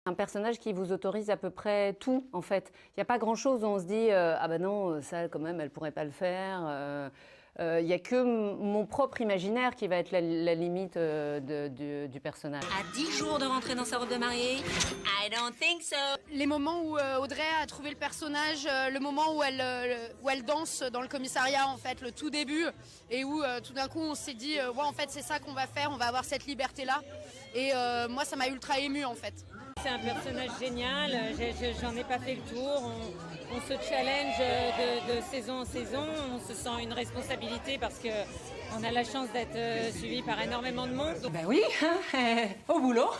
Un personnage qui vous autorise à peu près tout, en fait. Il n'y a pas grand-chose où on se dit ah ben non, ça quand même, elle pourrait pas le faire. Il n'y a que mon propre imaginaire qui va être la limite du personnage. À 10 jours de rentrer dans sa robe de mariée, I don't think so. Les moments où Audrey a trouvé le personnage, le moment où elle danse dans le commissariat, en fait, le tout début, et où tout d'un coup on s'est dit ouais, en fait c'est ça qu'on va faire, on va avoir cette liberté-là. Et moi ça m'a ultra émue en fait. C'est un personnage génial, j'en ai pas fait le tour, on se challenge de saison en saison, on se sent une responsabilité parce qu'on a la chance d'être suivi par énormément de monde. Ben oui, au boulot.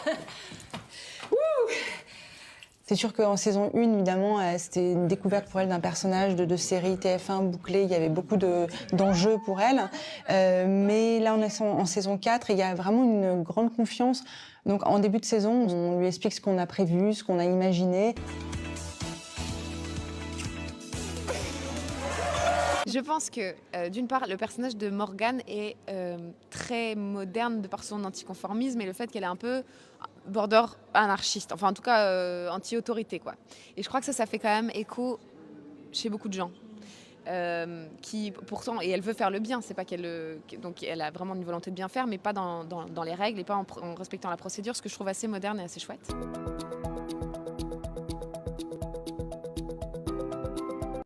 C'est sûr qu'en saison 1, évidemment, c'était une découverte pour elle d'un personnage de série TF1 bouclé. Il y avait beaucoup d'enjeux pour elle. Mais là, on est en saison 4 et il y a vraiment une grande confiance. Donc, en début de saison, on lui explique ce qu'on a prévu, ce qu'on a imaginé. Je pense que, d'une part, le personnage de Morgane est très moderne de par son anticonformisme et le fait qu'elle est un peu border anarchiste, enfin en tout cas anti-autorité, quoi. Et je crois que ça fait quand même écho chez beaucoup de gens. Qui pourtant, et elle veut faire le bien, c'est pas donc elle a vraiment une volonté de bien faire, mais pas dans les règles et pas en respectant la procédure, ce que je trouve assez moderne et assez chouette.